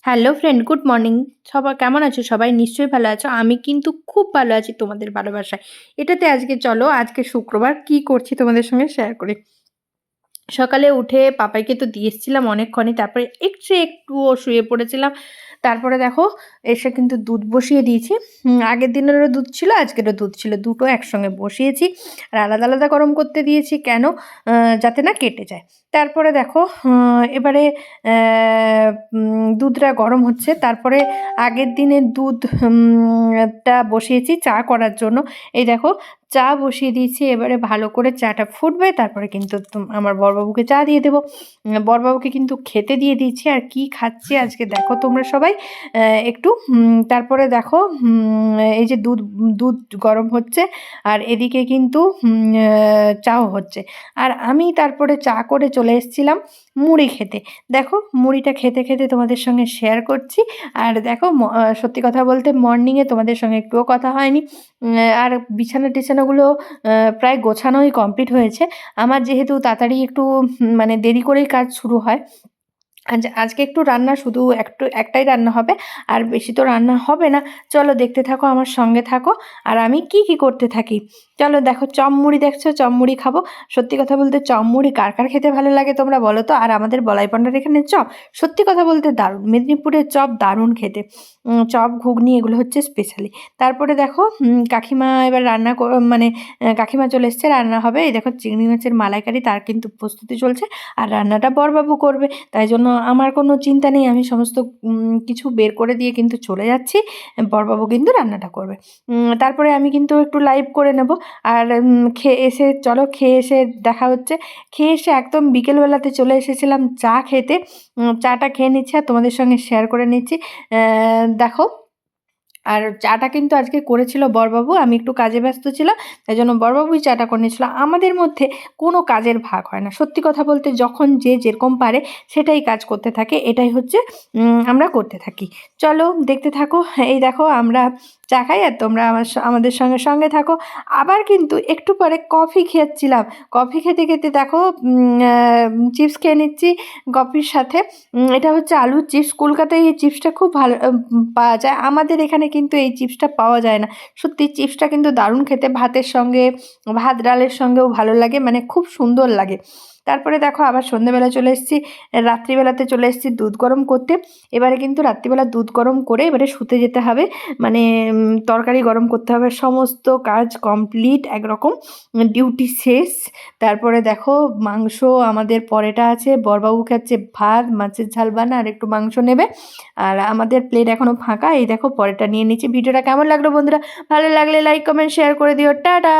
Hello friend, good morning. সবাই কেমন আছো? সবাই নিশ্চয়ই ভালো আছো। আমি কিন্তু খুব ভালো আছি তোমাদের ভালোবাসায়। এটাতে আজকে চলো, আজকে শুক্রবার কী করছি তোমাদের সঙ্গে শেয়ার করি। সকালে উঠে পাপাইকে তো দিয়ে এসেছিলাম অনেকক্ষণই, তারপরে একটুও শুয়ে পড়েছিলাম। তারপরে দেখো এসে কিন্তু দুধ বসিয়ে দিয়েছি। আগের দিনেরও দুধ ছিল, আজকেরও দুধ ছিল, দুটো একসঙ্গে বসিয়েছি। আর আলাদা আলাদা গরম করতে দিয়েছি কেন, যাতে না কেটে যায়। তারপরে দেখো এবারে দুধটা গরম হচ্ছে। তারপরে আগের দিনের দুধ টা বসিয়েছি চা করার জন্য। এই দেখো চা বসিয়ে দিয়েছি, এবারে ভালো করে চাটা ফুটবে, তারপরে কিন্তু আমার বড়বাবুকে চা দিয়ে দেবো। বড়বাবুকে কিন্তু খেতে দিয়ে দিয়েছি। আর কি খাচ্ছি আজকে দেখো তোমরা সবাই একটু। তারপরে দেখো এই যে দুধ দুধ গরম হচ্ছে, আর এদিকে কিন্তু চাও হচ্ছে। আর আমি তারপরে চা করে চলে এসেছিলাম মুড়ি খেতে। দেখো মুড়িটা খেতে খেতে তোমাদের সঙ্গে শেয়ার করছি। আর দেখো সত্যি কথা বলতে মর্নিংয়ে তোমাদের সঙ্গে একটুও কথা হয়নি। আর বিছানাগুলো প্রায় গোছানোই কমপ্লিট হয়েছে। আমার যেহেতু তাড়াতাড়ি একটু মানে দেরি করেই কাজ শুরু হয়। আজকে একটু রান্না শুধু একটাই রান্না হবে, আর বেশি তো রান্না হবে না। চলো দেখতে থাকো, আমার সঙ্গে থাকো। আর আমি কি করতে থাকি চলো দেখো। চপ মুড়ি দেখছো, চপ মুড়ি খাবো। সত্যি কথা বলতে চপ মুড়ি কার কার খেতে ভালো লাগে তোমরা বলো তো। আর আমাদের বলাইপান্ডার এখানে চপ সত্যি কথা বলতে দারুণ। মেদিনীপুরের চপ দারুণ খেতে। চপ ঘুগনি এগুলো হচ্ছে স্পেশালি। তারপরে দেখো কাকিমা এবার মানে কাকিমা চলে এসছে, রান্না হবে। এই দেখো চিংড়ি মাছের মালাইকারি, তার কিন্তু প্রস্তুতি চলছে। আর রান্নাটা বড়বাবু করবে, তাই জন্য আমার কোনো চিন্তা নেই। আমি সমস্ত কিছু বের করে দিয়ে কিন্তু চলে যাচ্ছি। বড়বাবু কিন্তু রান্নাটা করবে। তারপরে আমি কিন্তু একটু লাইভ করে নেব। আর খেয়ে এসে দেখা হচ্ছে। খেয়ে এসে একদম বিকেলবেলাতে চলে এসেছিলাম চা খেতে। চাটা খেয়ে নিচ্ছি আর তোমাদের সঙ্গে শেয়ার করে নিচ্ছি। দেখো, আর চাটা কিন্তু আজকে করেছিল বড়বাবু। আমি একটু কাজে ব্যস্ত ছিলাম, তাই জন্য বড়বাবুই চাটা করে নিয়েছিল। আমাদের মধ্যে কোনো কাজের ভাগ হয় না। সত্যি কথা বলতে যখন যে যেরকম পারে সেটাই কাজ করতে থাকে। এটাই হচ্ছে আমরা করতে থাকি। চলো দেখতে থাকো। এই দেখো আমরা চা খাই আর তোমরা আমাদের সঙ্গে সঙ্গে থাকো। আবার কিন্তু একটু পরে কফি খেয়েছিলাম। কফি খেতে খেতে দেখো চিপস খেয়ে নিচ্ছি কফির সাথে। এটা হচ্ছে আলুর চিপস। কলকাতায় এই চিপসটা খুব ভালো পাওয়া যায়। আমাদের এখানে কিন্তু এই চিপসটা পাওয়া যায় না। সত্যি চিপসটা কিন্তু দারুণ খেতে। ভাতের সঙ্গে, ভাত ডালের সঙ্গেও ভালো লাগে, মানে খুব সুন্দর লাগে। তারপরে দেখো আবার সন্ধ্যেবেলা চলে এসেছি, রাত্রিবেলাতে চলে এসেছি দুধ গরম করতে। এবারে কিন্তু রাত্রিবেলা দুধ গরম করে এবারে শুতে যেতে হবে। মানে তরকারি গরম করতে হবে। সমস্ত কাজ কমপ্লিট, একরকম ডিউটি শেষ। তারপরে দেখো মাংস আমাদের পরেটা আছে। বড়বাবু খাচ্ছে ভাত, মাছের ঝাল বানা আর একটু মাংস নেবে। আর আমাদের প্লেট এখনও ফাঁকা। এই দেখো পরেরটা নিয়ে নিচ্ছি। ভিডিওটা কেমন লাগলো বন্ধুরা? ভালো লাগলে লাইক কমেন্ট শেয়ার করে দিও। টাটা।